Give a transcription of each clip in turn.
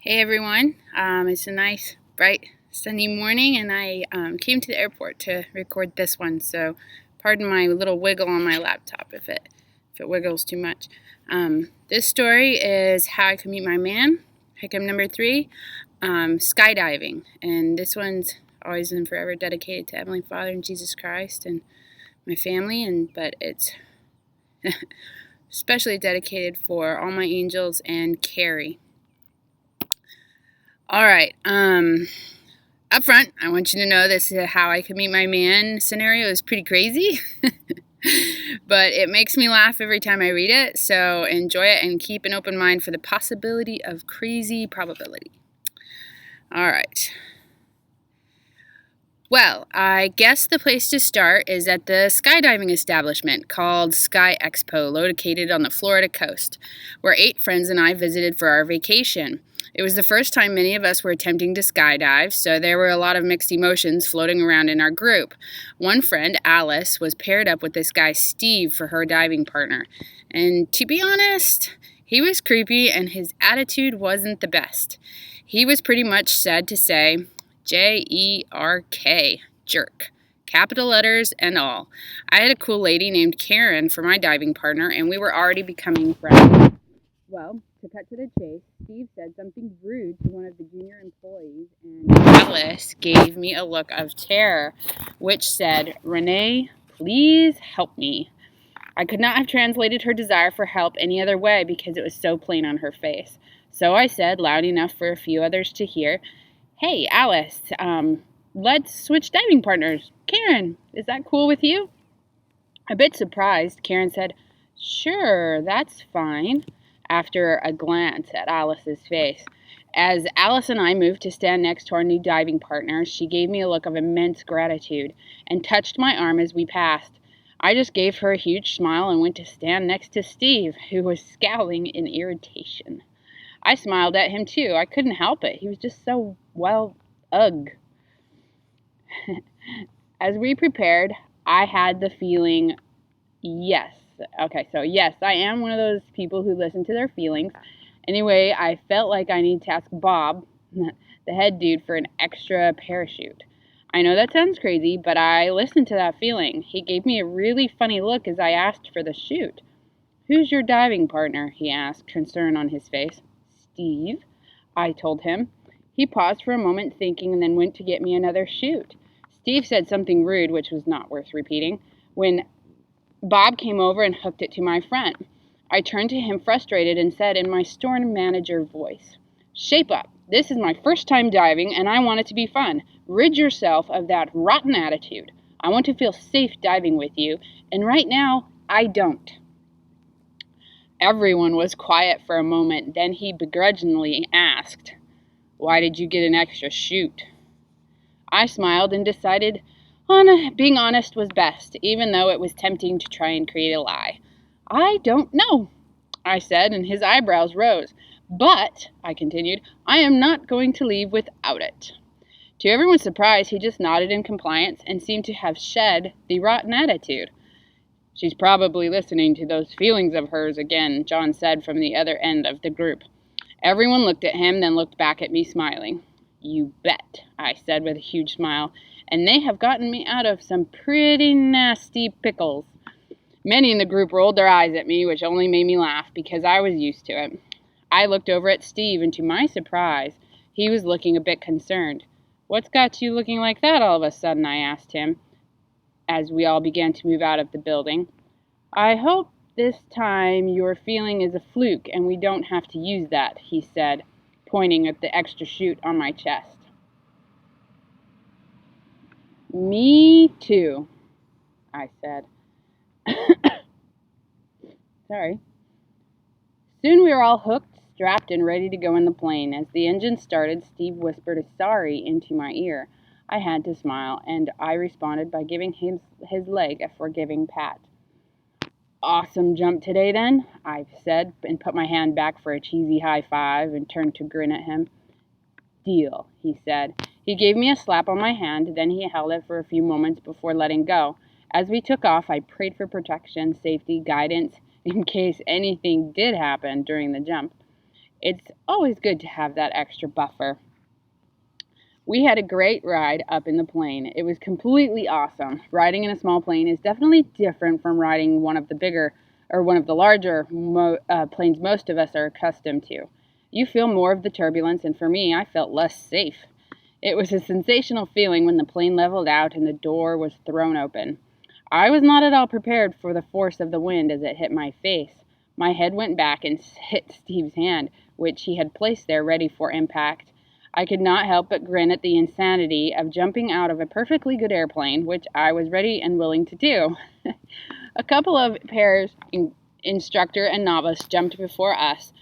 Hey everyone, it's a nice bright sunny morning and I came to the airport to record this one, so pardon my little wiggle on my laptop if it wiggles too much. This story is How I Could Meet My Man, HICMMM number 3, Skydiving, and this one's always and forever dedicated to Heavenly Father and Jesus Christ and my family, but it's especially dedicated for all my angels and Carrie. All right. Up front, I want you to know this is How I Could Meet My Man scenario is pretty crazy, but it makes me laugh every time I read it, so enjoy it and keep an open mind for the possibility of crazy probability. All right. Well, I guess the place to start is at the skydiving establishment called Sky Expo, located on the Florida coast, where 8 friends and I visited for our vacation. It was the first time many of us were attempting to skydive, so there were a lot of mixed emotions floating around in our group. One friend, Alice, was paired up with this guy, Steve, for her diving partner. And to be honest, he was creepy and his attitude wasn't the best. He was pretty much said to say, J-E-R-K, jerk. Capital letters and all. I had a cool lady named Karen for my diving partner, and we were already becoming friends. Well, to cut to the chase, Steve said something rude to one of the junior employees, and Alice gave me a look of terror, which said, "Renee, please help me." I could not have translated her desire for help any other way because it was so plain on her face. So I said, loud enough for a few others to hear, "Hey, Alice, let's switch diving partners. Karen, is that cool with you?" A bit surprised, Karen said, "Sure, that's fine," after a glance at Alice's face. As Alice and I moved to stand next to our new diving partner, she gave me a look of immense gratitude and touched my arm as we passed. I just gave her a huge smile and went to stand next to Steve, who was scowling in irritation. I smiled at him too. I couldn't help it. He was just so, ugh. As we prepared, I had the feeling, yes, I am one of those people who listen to their feelings. Anyway, I felt like I need to ask Bob, the head dude, for an extra parachute. I know that sounds crazy, but I listened to that feeling. He gave me a really funny look as I asked for the chute. "Who's your diving partner?" he asked, concern on his face. "Steve," I told him. He paused for a moment thinking and then went to get me another chute. Steve said something rude, which was not worth repeating, when Bob came over and hooked it to my friend. I turned to him frustrated and said in my store manager voice, "Shape up. This is my first time diving and I want it to be fun. Rid yourself of that rotten attitude. I want to feel safe diving with you, and right now, I don't." Everyone was quiet for a moment, then he begrudgingly asked, "Why did you get an extra chute?" I smiled and decided being honest was best, even though it was tempting to try and create a lie. "I don't know," I said, and his eyebrows rose. "But," I continued, "I am not going to leave without it." To everyone's surprise, he just nodded in compliance and seemed to have shed the rotten attitude. "She's probably listening to those feelings of hers again," John said from the other end of the group. Everyone looked at him, then looked back at me smiling. "You bet," I said with a huge smile, "and they have gotten me out of some pretty nasty pickles." Many in the group rolled their eyes at me, which only made me laugh because I was used to it. I looked over at Steve, and to my surprise, he was looking a bit concerned. "What's got you looking like that all of a sudden?" I asked him, as we all began to move out of the building. "I hope this time your feeling is a fluke and we don't have to use that," he said, pointing at the extra chute on my chest. "Me too," I said. Sorry. Soon we were all hooked, strapped, and ready to go in the plane. As the engine started, Steve whispered a sorry into my ear. I had to smile, and I responded by giving him his leg a forgiving pat. "Awesome jump today, then," I said, and put my hand back for a cheesy high five and turned to grin at him. "Deal," he said. He gave me a slap on my hand, then he held it for a few moments before letting go. As we took off, I prayed for protection, safety, guidance, in case anything did happen during the jump. It's always good to have that extra buffer. We had a great ride up in the plane. It was completely awesome. Riding in a small plane is definitely different from riding one of the larger planes most of us are accustomed to. You feel more of the turbulence, and for me, I felt less safe. It was a sensational feeling when the plane leveled out and the door was thrown open. I was not at all prepared for the force of the wind as it hit my face. My head went back and hit Steve's hand, which he had placed there ready for impact. I could not help but grin at the insanity of jumping out of a perfectly good airplane, which I was ready and willing to do. A couple of pairs, instructor and novice, jumped before us,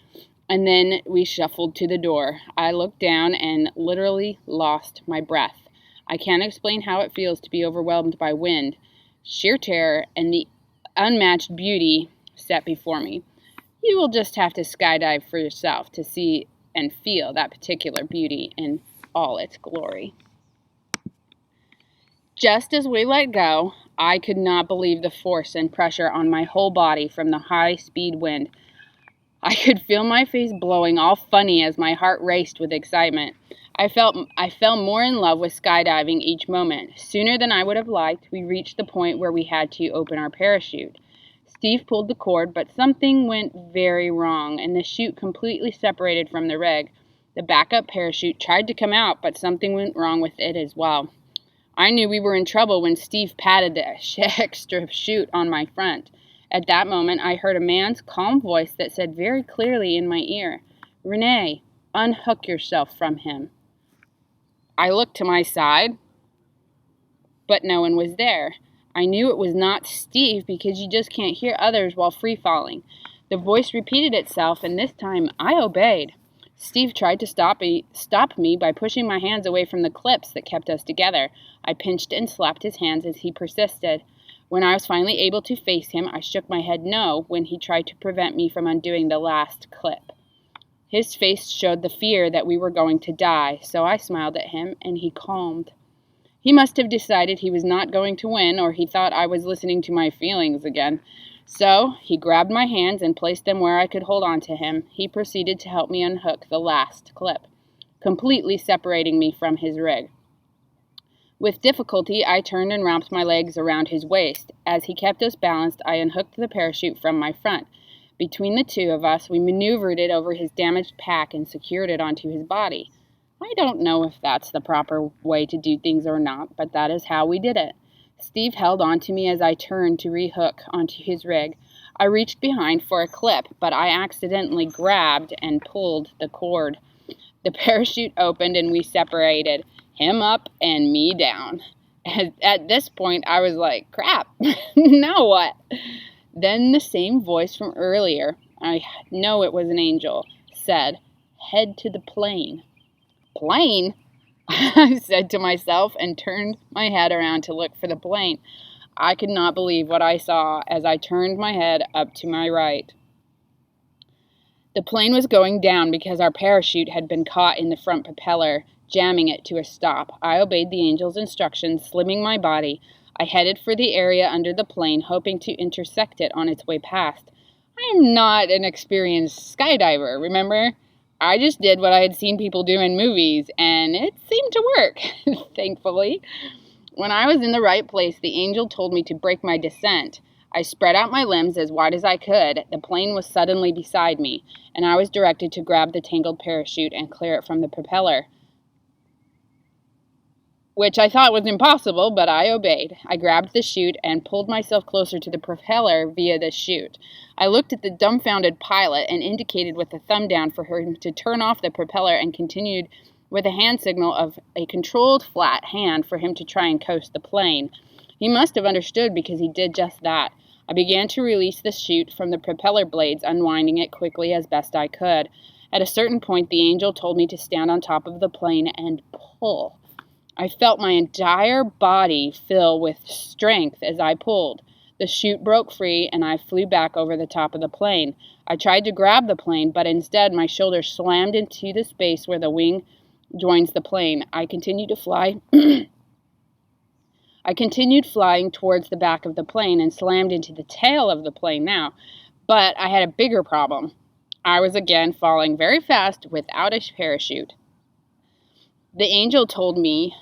and then we shuffled to the door. I looked down and literally lost my breath. I can't explain how it feels to be overwhelmed by wind, sheer terror, and the unmatched beauty set before me. You will just have to skydive for yourself to see and feel that particular beauty in all its glory. Just as we let go, I could not believe the force and pressure on my whole body from the high-speed wind. I could feel my face blowing all funny as my heart raced with excitement. I fell more in love with skydiving each moment. Sooner than I would have liked, we reached the point where we had to open our parachute. Steve pulled the cord, but something went very wrong, and the chute completely separated from the rig. The backup parachute tried to come out, but something went wrong with it as well. I knew we were in trouble when Steve patted the extra chute on my front. At that moment, I heard a man's calm voice that said very clearly in my ear, "Renee, unhook yourself from him." I looked to my side, but no one was there. I knew it was not Steve because you just can't hear others while free-falling. The voice repeated itself, and this time I obeyed. Steve tried to stop me by pushing my hands away from the clips that kept us together. I pinched and slapped his hands as he persisted. When I was finally able to face him, I shook my head no when he tried to prevent me from undoing the last clip. His face showed the fear that we were going to die, so I smiled at him, and he calmed. He must have decided he was not going to win, or he thought I was listening to my feelings again. So he grabbed my hands and placed them where I could hold on to him. He proceeded to help me unhook the last clip, completely separating me from his rig. With difficulty, I turned and wrapped my legs around his waist. As he kept us balanced, I unhooked the parachute from my front. Between the two of us, we maneuvered it over his damaged pack and secured it onto his body. I don't know if that's the proper way to do things or not, but that is how we did it. Steve held on to me as I turned to rehook onto his rig. I reached behind for a clip, but I accidentally grabbed and pulled the cord. The parachute opened and we separated, him up and me down. At this point, I was like, crap, now what? Then the same voice from earlier, I know it was an angel, said, "Head to the plane." Plane? I said to myself and turned my head around to look for the plane. I could not believe what I saw as I turned my head up to my right. The plane was going down because our parachute had been caught in the front propeller, jamming it to a stop. I obeyed the angel's instructions, slimming my body. I headed for the area under the plane, hoping to intersect it on its way past. I am not an experienced skydiver, remember? I just did what I had seen people do in movies, and it seemed to work, thankfully. When I was in the right place, the angel told me to break my descent. I spread out my limbs as wide as I could. The plane was suddenly beside me, and I was directed to grab the tangled parachute and clear it from the propeller, which I thought was impossible, but I obeyed. I grabbed the chute and pulled myself closer to the propeller via the chute. I looked at the dumbfounded pilot and indicated with a thumb down for him to turn off the propeller and continued with a hand signal of a controlled flat hand for him to try and coast the plane. He must have understood because he did just that. I began to release the chute from the propeller blades, unwinding it quickly as best I could. At a certain point, the angel told me to stand on top of the plane and pull. I felt my entire body fill with strength as I pulled. The chute broke free, and I flew back over the top of the plane. I tried to grab the plane, but instead my shoulder slammed into the space where the wing joins the plane. I continued to fly. I continued flying towards the back of the plane and slammed into the tail of the plane now. But I had a bigger problem. I was again falling very fast without a parachute. The angel told me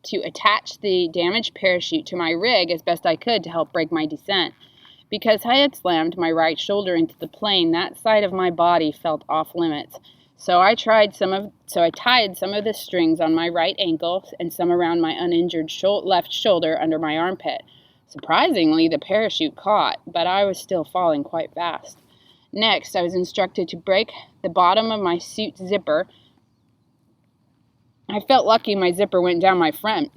to attach the damaged parachute to my rig as best I could to help break my descent. Because I had slammed my right shoulder into the plane, that side of my body felt off limits. So I tied some of the strings on my right ankle and some around my uninjured left shoulder under my armpit. Surprisingly, the parachute caught, but I was still falling quite fast. Next, I was instructed to break the bottom of my suit zipper. I felt lucky my zipper went down my front.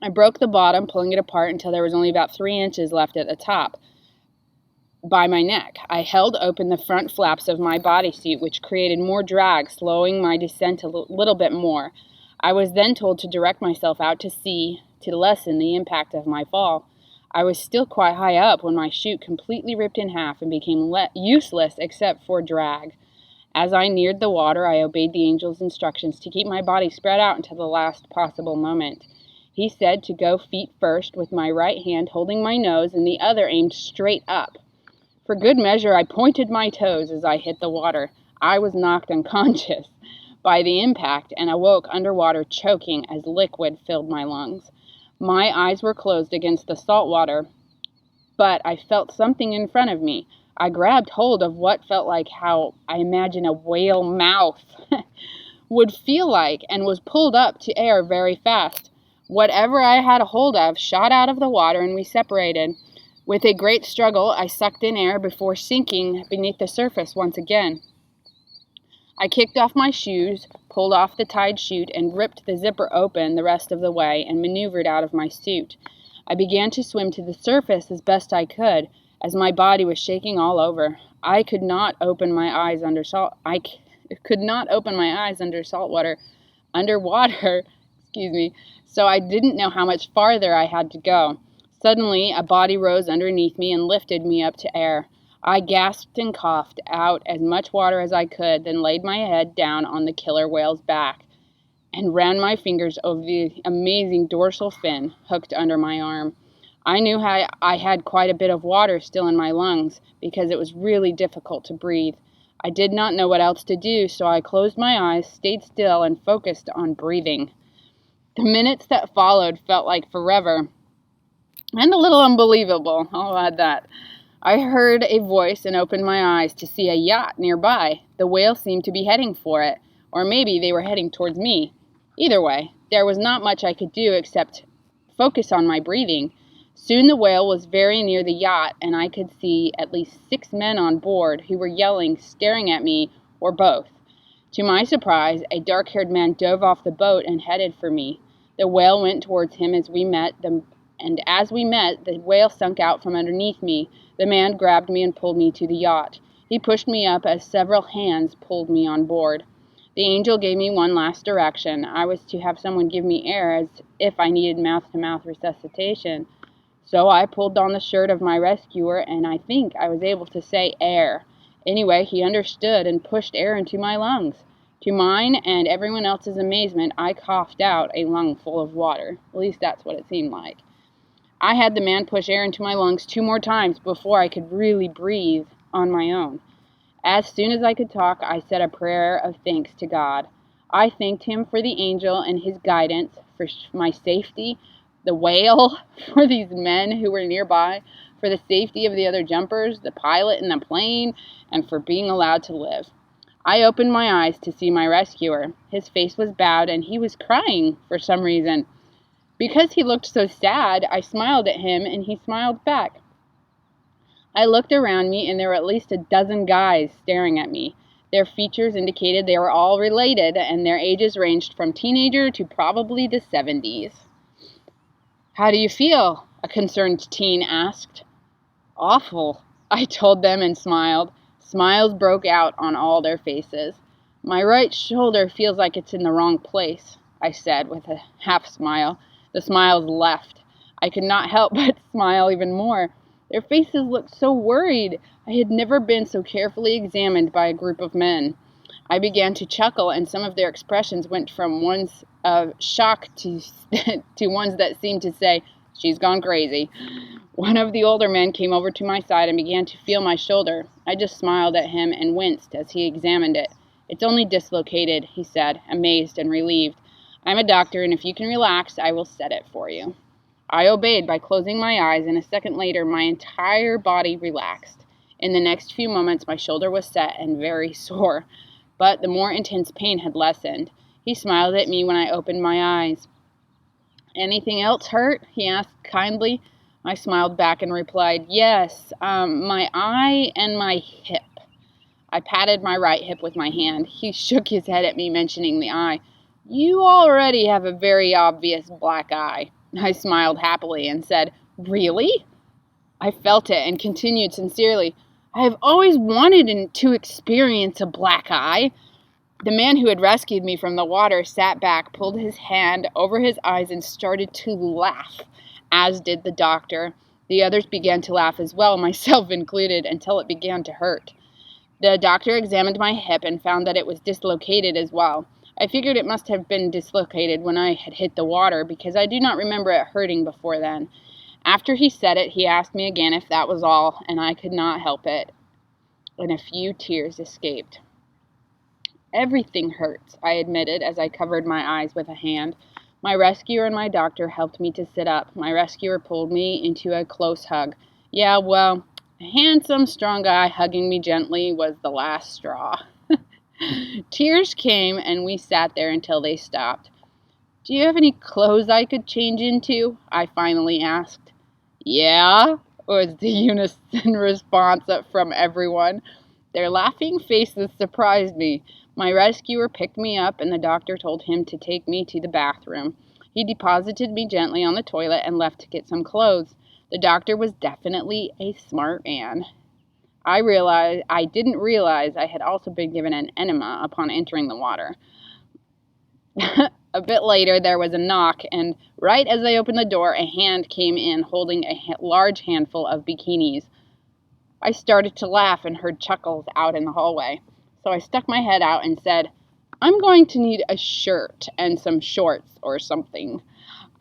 I broke the bottom, pulling it apart until there was only about 3 inches left at the top by my neck. I held open the front flaps of my bodysuit, which created more drag, slowing my descent a little bit more. I was then told to direct myself out to sea to lessen the impact of my fall. I was still quite high up when my chute completely ripped in half and became useless except for drag. As I neared the water, I obeyed the angel's instructions to keep my body spread out until the last possible moment. He said to go feet first, with my right hand holding my nose and the other aimed straight up. For good measure, I pointed my toes as I hit the water. I was knocked unconscious by the impact and awoke underwater choking as liquid filled my lungs. My eyes were closed against the salt water, but I felt something in front of me. I grabbed hold of what felt like how I imagine a whale mouth would feel like and was pulled up to air very fast. Whatever I had a hold of shot out of the water and we separated. With a great struggle, I sucked in air before sinking beneath the surface once again. I kicked off my shoes, pulled off the tied chute, and ripped the zipper open the rest of the way and maneuvered out of my suit. I began to swim to the surface as best I could, as my body was shaking all over. I could not open my eyes underwater, so I didn't know how much farther I had to go. Suddenly, a body rose underneath me and lifted me up to air. I gasped and coughed out as much water as I could, then laid my head down on the killer whale's back and ran my fingers over the amazing dorsal fin hooked under my arm. I knew I had quite a bit of water still in my lungs because it was really difficult to breathe. I did not know what else to do, so I closed my eyes, stayed still, and focused on breathing. The minutes that followed felt like forever, and a little unbelievable, I'll add that. I heard a voice and opened my eyes to see a yacht nearby. The whale seemed to be heading for it, or maybe they were heading towards me. Either way, there was not much I could do except focus on my breathing. Soon the whale was very near the yacht, and I could see at least 6 men on board who were yelling, staring at me, or both. To my surprise, a dark-haired man dove off the boat and headed for me. The whale went towards him as we met, the whale sunk out from underneath me. The man grabbed me and pulled me to the yacht. He pushed me up as several hands pulled me on board. The angel gave me one last direction. I was to have someone give me air as if I needed mouth-to-mouth resuscitation. So I pulled on the shirt of my rescuer, and I think I was able to say air. Anyway, he understood and pushed air into my lungs. To mine and everyone else's amazement, I coughed out a lung full of water. At least that's what it seemed like. I had the man push air into my lungs 2 more times before I could really breathe on my own. As soon as I could talk, I said a prayer of thanks to God. I thanked him for the angel and his guidance, for my safety, the whale, for these men who were nearby, for the safety of the other jumpers, the pilot and the plane, and for being allowed to live. I opened my eyes to see my rescuer. His face was bowed and he was crying for some reason. Because he looked so sad, I smiled at him and he smiled back. I looked around me and there were at least a dozen guys staring at me. Their features indicated they were all related and their ages ranged from teenager to probably the 70s. "How do you feel?" a concerned teen asked. "Awful," I told them and smiled. Smiles broke out on all their faces. "My right shoulder feels like it's in the wrong place," I said with a half smile. The smiles left. I could not help but smile even more. Their faces looked so worried. I had never been so carefully examined by a group of men. I began to chuckle, and some of their expressions went from ones of shock to ones that seemed to say, She's gone crazy. One of the older men came over to my side and began to feel my shoulder. I just smiled at him and winced as he examined it. It's only dislocated, he said, amazed and relieved. I'm a doctor, and if you can relax, I will set it for you. I obeyed by closing my eyes, and a second later, my entire body relaxed. In the next few moments, my shoulder was set and very sore, but the more intense pain had lessened. He smiled at me when I opened my eyes. Anything else hurt? He asked kindly. I smiled back and replied, yes, my eye and my hip. I patted my right hip with my hand. He shook his head at me, mentioning the eye. You already have a very obvious black eye. I smiled happily and said, really? I felt it and continued sincerely, I have always wanted to experience a black eye. The man who had rescued me from the water sat back, pulled his hand over his eyes, and started to laugh, as did the doctor. The others began to laugh as well, myself included, until it began to hurt. The doctor examined my hip and found that it was dislocated as well. I figured it must have been dislocated when I had hit the water, because I do not remember it hurting before then. After he said it, he asked me again if that was all, and I could not help it, and a few tears escaped. Everything hurts, I admitted as I covered my eyes with a hand. My rescuer and my doctor helped me to sit up. My rescuer pulled me into a close hug. Yeah, well, a handsome, strong guy hugging me gently was the last straw. Tears came, and we sat there until they stopped. Do you have any clothes I could change into? I finally asked. Yeah, was the unison response from everyone. Their laughing faces surprised me. My rescuer picked me up, and the doctor told him to take me to the bathroom. He deposited me gently on the toilet and left to get some clothes. The doctor was definitely a smart man. I didn't realize I had also been given an enema upon entering the water. A bit later, there was a knock, and right as I opened the door, a hand came in holding a large handful of bikinis. I started to laugh and heard chuckles out in the hallway. So I stuck my head out and said, I'm going to need a shirt and some shorts or something.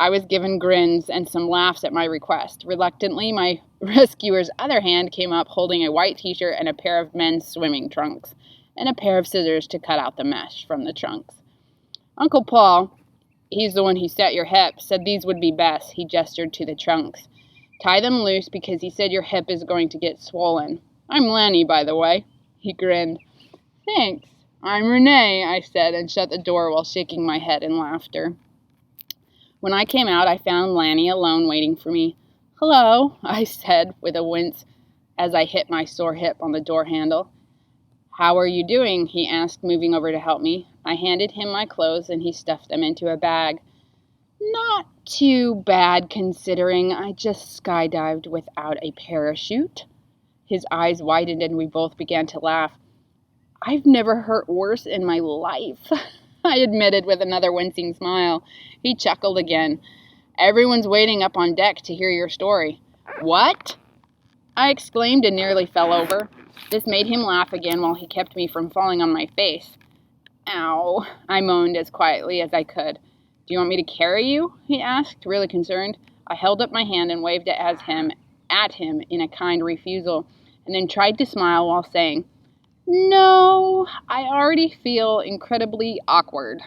I was given grins and some laughs at my request. Reluctantly, my rescuer's other hand came up holding a white t-shirt and a pair of men's swimming trunks, and a pair of scissors to cut out the mesh from the trunks. Uncle Paul, he's the one who set your hip, said these would be best. He gestured to the trunks. Tie them loose because he said your hip is going to get swollen. I'm Lanny, by the way. He grinned. Thanks. I'm Renee, I said, and shut the door while shaking my head in laughter. When I came out, I found Lanny alone waiting for me. Hello, I said with a wince as I hit my sore hip on the door handle. How are you doing? He asked, moving over to help me. I handed him my clothes, and he stuffed them into a bag. Not too bad, considering I just skydived without a parachute. His eyes widened, and we both began to laugh. I've never hurt worse in my life, I admitted with another wincing smile. He chuckled again. Everyone's waiting up on deck to hear your story. What? I exclaimed and nearly fell over. This made him laugh again while he kept me from falling on my face. Ow, I moaned as quietly as I could. Do you want me to carry you? He asked, really concerned. I held up my hand and waved it at him in a kind refusal, and then tried to smile while saying, No, I already feel incredibly awkward.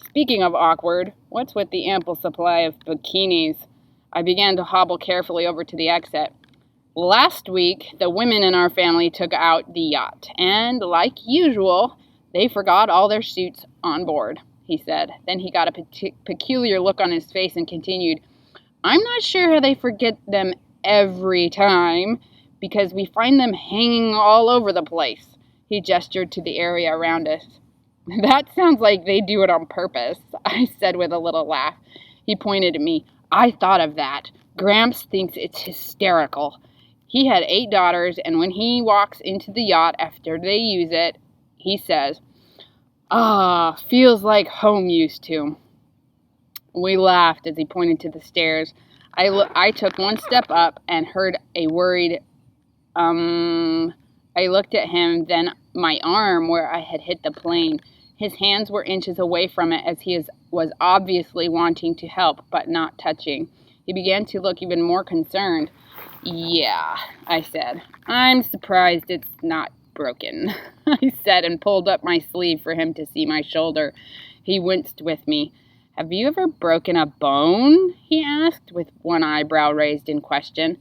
Speaking of awkward, what's with the ample supply of bikinis? I began to hobble carefully over to the exit. Last week, the women in our family took out the yacht, and, like usual, they forgot all their suits on board, he said. Then he got a peculiar look on his face and continued, I'm not sure how they forget them every time, because we find them hanging all over the place. He gestured to the area around us. That sounds like they do it on purpose, I said with a little laugh. He pointed at me. I thought of that. Gramps thinks it's hysterical. He had 8 daughters, and when he walks into the yacht after they use it, he says, feels like home used to. We laughed as he pointed to the stairs. I took one step up and heard a worried, I looked at him, then my arm where I had hit the plane. His hands were inches away from it as he was obviously wanting to help, but not touching. He began to look even more concerned. "Yeah," I said. "I'm surprised it's not broken," I said, and pulled up my sleeve for him to see my shoulder. He winced with me. "Have you ever broken a bone?" he asked, with one eyebrow raised in question.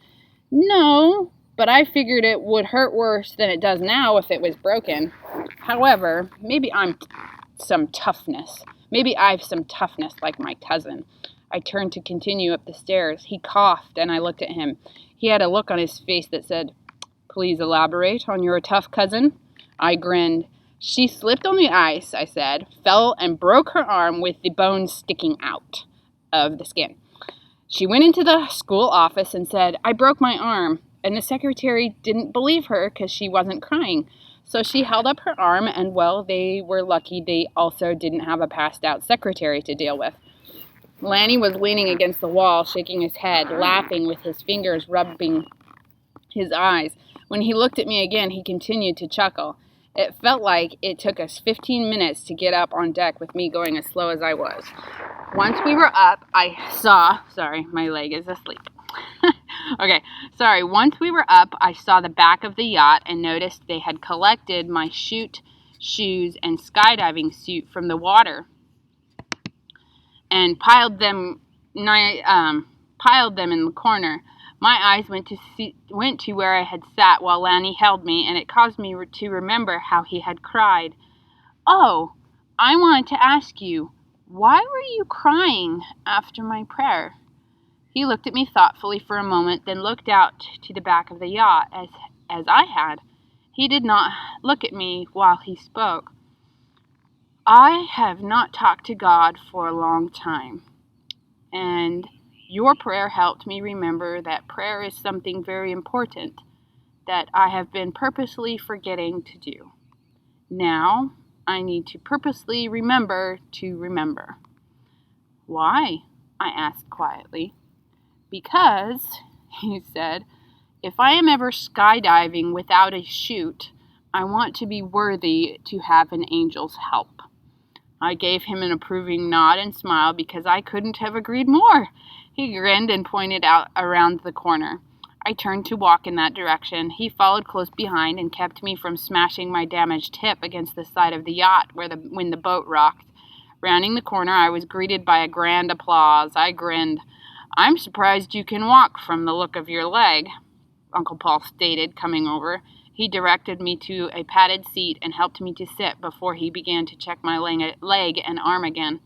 "No, but I figured it would hurt worse than it does now if it was broken. However, maybe I've some toughness like my cousin." I turned to continue up the stairs. He coughed, and I looked at him. He had a look on his face that said, "Please elaborate on your tough cousin." I grinned. "She slipped on the ice," I said, "fell and broke her arm with the bones sticking out of the skin. She went into the school office and said, 'I broke my arm,' and the secretary didn't believe her because she wasn't crying. So she held up her arm, and, well, they were lucky they also didn't have a passed-out secretary to deal with." Lanny was leaning against the wall, shaking his head, laughing with his fingers rubbing his eyes. When he looked at me again, he continued to chuckle. It felt like it took us 15 minutes to get up on deck with me going as slow as I was. Once we were up, my leg is asleep. Once we were up, I saw the back of the yacht and noticed they had collected my chute, shoes, and skydiving suit from the water and piled them in the corner. My eyes went to where I had sat while Lanny held me, and it caused me to remember how he had cried. "Oh, I wanted to ask you, why were you crying after my prayer?" He looked at me thoughtfully for a moment, then looked out to the back of the yacht, as I had. He did not look at me while he spoke. "I have not talked to God for a long time, and your prayer helped me remember that prayer is something very important that I have been purposely forgetting to do. Now, I need to purposely remember to remember." "Why?" I asked quietly. "Because," he said, "if I am ever skydiving without a chute, I want to be worthy to have an angel's help." I gave him an approving nod and smile because I couldn't have agreed more. He grinned and pointed out around the corner. I turned to walk in that direction. He followed close behind and kept me from smashing my damaged hip against the side of the yacht when the boat rocked. Rounding the corner, I was greeted by a grand applause. I grinned. "I'm surprised you can walk from the look of your leg," Uncle Paul stated, coming over. He directed me to a padded seat and helped me to sit before he began to check my leg and arm again.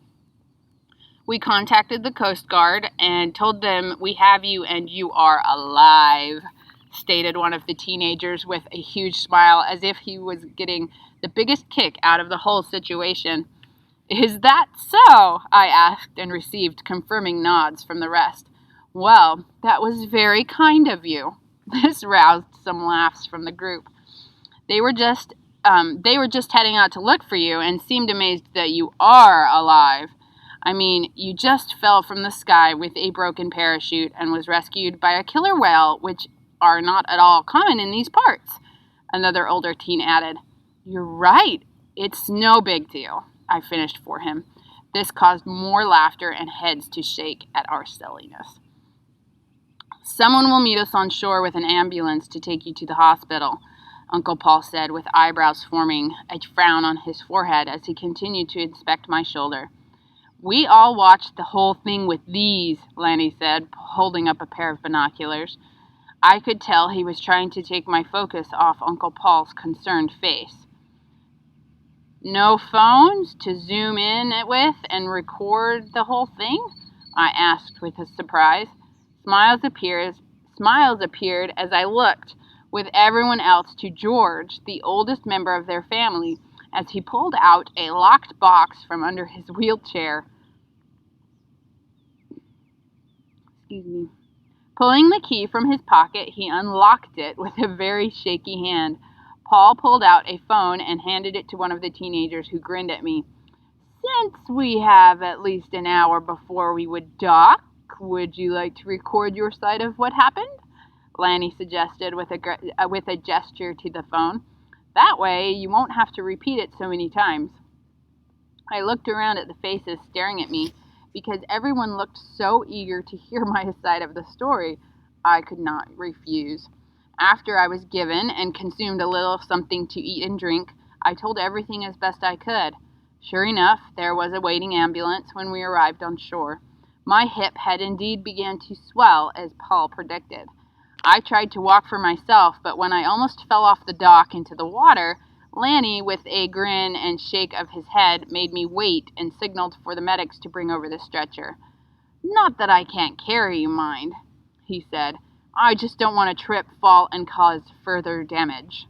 "We contacted the Coast Guard and told them we have you and you are alive," stated one of the teenagers with a huge smile, as if he was getting the biggest kick out of the whole situation. "Is that so?" I asked, and received confirming nods from the rest. "Well, that was very kind of you." This roused some laughs from the group. They were just heading out to look for you and seemed amazed that you are alive. I mean, you just fell from the sky with a broken parachute and was rescued by a killer whale, which are not at all common in these parts," another older teen added. "You're right. It's no big deal," I finished for him. This caused more laughter and heads to shake at our silliness. "Someone will meet us on shore with an ambulance to take you to the hospital," Uncle Paul said, with eyebrows forming a frown on his forehead as he continued to inspect my shoulder. "We all watched the whole thing with these," Lanny said, holding up a pair of binoculars. I could tell he was trying to take my focus off Uncle Paul's concerned face. "No phones to zoom in with and record the whole thing?" I asked with a surprise. Smiles appeared as I looked with everyone else to George, the oldest member of their family, as he pulled out a locked box from under his wheelchair. Pulling the key from his pocket, he unlocked it with a very shaky hand. Paul pulled out a phone and handed it to one of the teenagers, who grinned at me. "Since we have at least an hour before we would dock, would you like to record your side of what happened?" Lanny suggested with a gesture to the phone. "That way you won't have to repeat it so many times." I looked around at the faces staring at me. Because everyone looked so eager to hear my side of the story, I could not refuse. After I was given and consumed a little something to eat and drink, I told everything as best I could. Sure enough, there was a waiting ambulance when we arrived on shore. My hip had indeed begun to swell, as Paul predicted. I tried to walk for myself, but when I almost fell off the dock into the water, Lanny, with a grin and shake of his head, made me wait and signaled for the medics to bring over the stretcher. "Not that I can't carry you, mind," he said. "I just don't want to trip, fall, and cause further damage,"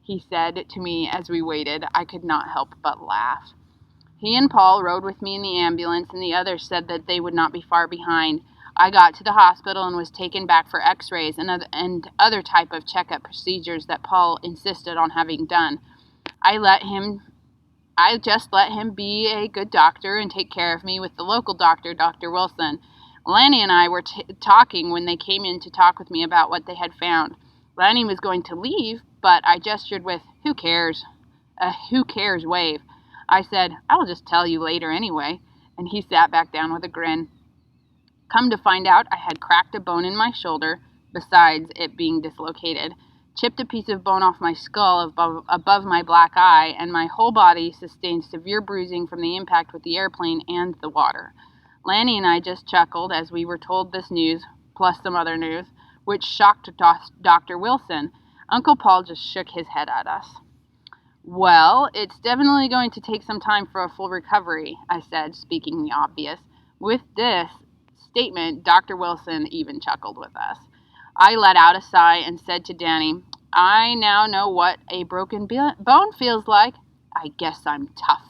he said to me as we waited. I could not help but laugh. He and Paul rode with me in the ambulance, and the others said that they would not be far behind. I got to the hospital and was taken back for x-rays and other type of checkup procedures that Paul insisted on having done. I just let him be a good doctor and take care of me with the local doctor, Dr. Wilson. Lanny and I were talking when they came in to talk with me about what they had found. Lanny was going to leave, but I gestured with, "Who cares?" A "who cares" wave. I said, "I'll just tell you later anyway," and he sat back down with a grin. Come to find out, I had cracked a bone in my shoulder, besides it being dislocated, chipped a piece of bone off my skull above my black eye, and my whole body sustained severe bruising from the impact with the airplane and the water. Lanny and I just chuckled as we were told this news, plus some other news, which shocked Dr. Wilson. Uncle Paul just shook his head at us. "Well, it's definitely going to take some time for a full recovery," I said, speaking the obvious. With this statement, Dr. Wilson even chuckled with us. I let out a sigh and said to Danny, "I now know what a broken bone feels like. I guess I'm tough."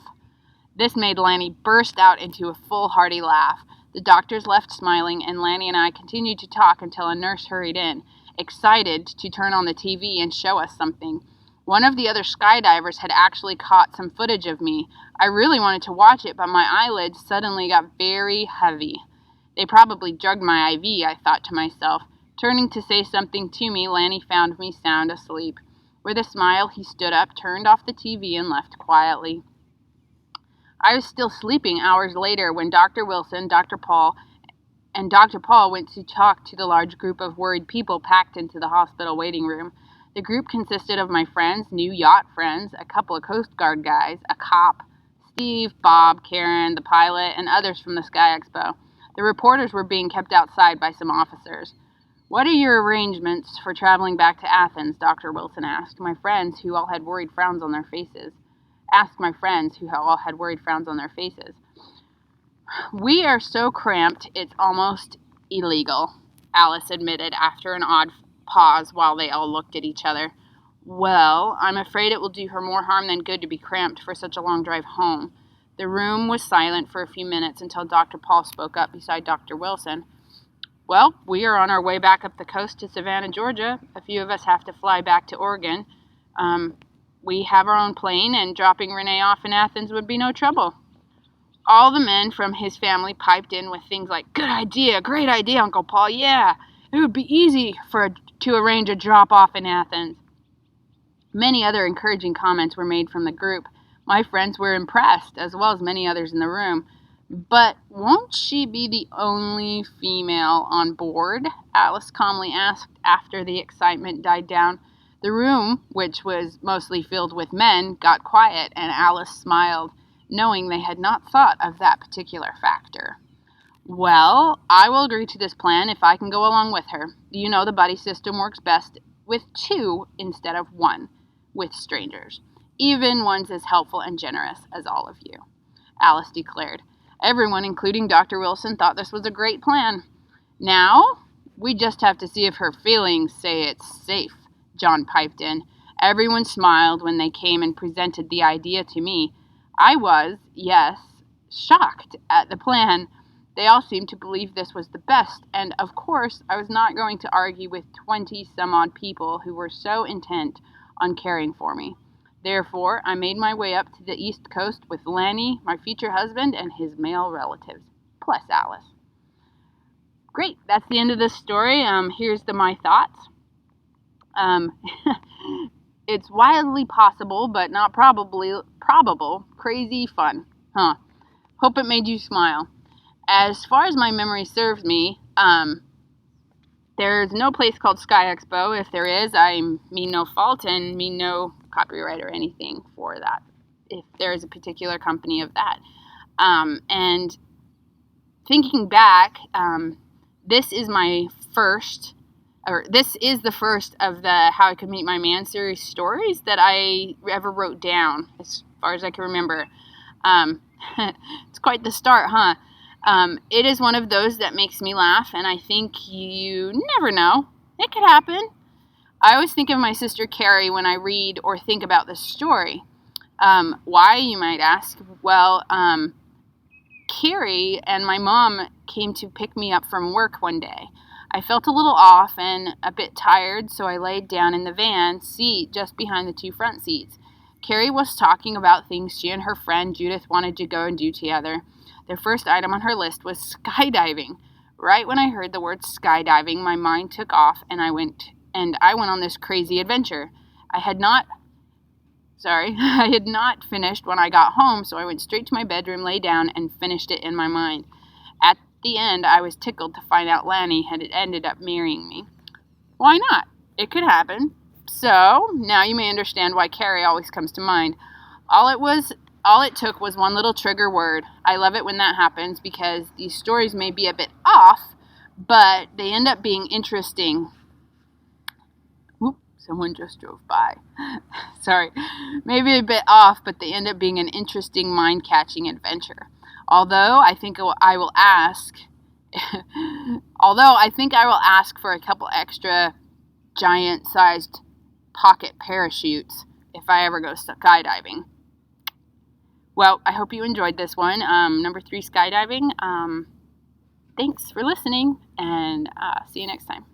This made Lanny burst out into a full, hearty laugh. The doctors left smiling, and Lanny and I continued to talk until a nurse hurried in, excited to turn on the TV and show us something. One of the other skydivers had actually caught some footage of me. I really wanted to watch it, but my eyelids suddenly got very heavy. They probably drugged my IV, I thought to myself. Turning to say something to me, Lanny found me sound asleep. With a smile, he stood up, turned off the TV, and left quietly. I was still sleeping hours later when Dr. Wilson, Dr. Paul went to talk to the large group of worried people packed into the hospital waiting room. The group consisted of my friends, new yacht friends, a couple of Coast Guard guys, a cop, Steve, Bob, Karen, the pilot, and others from the Sky Expo. The reporters were being kept outside by some officers. "What are your arrangements for traveling back to Athens?" Dr. Wilson asked. My friends, who all had worried frowns on their faces. "We are so cramped, it's almost illegal," Alice admitted after an odd pause while they all looked at each other. "Well, I'm afraid it will do her more harm than good to be cramped for such a long drive home." The room was silent for a few minutes until Dr. Paul spoke up beside Dr. Wilson. "Well, we are on our way back up the coast to Savannah, Georgia. A few of us have to fly back to Oregon. We have our own plane, and dropping Renee off in Athens would be no trouble." All the men from his family piped in with things like, "Good idea, great idea, Uncle Paul, yeah. It would be easy to arrange a drop-off in Athens." Many other encouraging comments were made from the group. My friends were impressed, as well as many others in the room. "But won't she be the only female on board?" Alice calmly asked after the excitement died down. The room, which was mostly filled with men, got quiet, and Alice smiled, knowing they had not thought of that particular factor. "Well, I will agree to this plan if I can go along with her. You know the buddy system works best with two instead of one with strangers, even ones as helpful and generous as all of you," Alice declared. Everyone, including Dr. Wilson, thought this was a great plan. "Now, we just have to see if her feelings say it's safe," John piped in. Everyone smiled when they came and presented the idea to me. I was, yes, shocked at the plan. They all seemed to believe this was the best, and of course I was not going to argue with 20-some-odd people who were so intent on caring for me. Therefore, I made my way up to the East Coast with Lanny, my future husband, and his male relatives, plus Alice. Great, that's the end of this story. Here's my thoughts. It's wildly possible, but not probable. Crazy fun. Hope it made you smile. As far as my memory serves me, there's no place called Sky Expo. If there is, I mean no fault and mean no copyright or anything for that, if there is a particular company of that. And thinking back, this is the first of the How I Could Meet My Man series stories that I ever wrote down, as far as I can remember. It's quite the start, huh? It is one of those that makes me laugh, and I think you never know. It could happen. I always think of my sister Carrie when I read or think about this story. Why, you might ask? Well, Carrie and my mom came to pick me up from work one day. I felt a little off and a bit tired, so I laid down in the van seat just behind the two front seats. Carrie was talking about things she and her friend Judith wanted to go and do together. Their first item on her list was skydiving. Right when I heard the word skydiving, my mind took off and I went on this crazy adventure. I had not finished when I got home, so I went straight to my bedroom, lay down, and finished it in my mind. At the end, I was tickled to find out Lanny had ended up marrying me. Why not? It could happen. So, now you may understand why Carrie always comes to mind. All it took was one little trigger word. I love it when that happens because these stories may be a bit off, but they end up being interesting. Whoop, someone just drove by. Sorry. Maybe a bit off, but they end up being an interesting, mind-catching adventure. Although I think I will ask for a couple extra giant-sized pocket parachutes if I ever go skydiving. Well, I hope you enjoyed this one. Number 3, skydiving. Thanks for listening, and see you next time.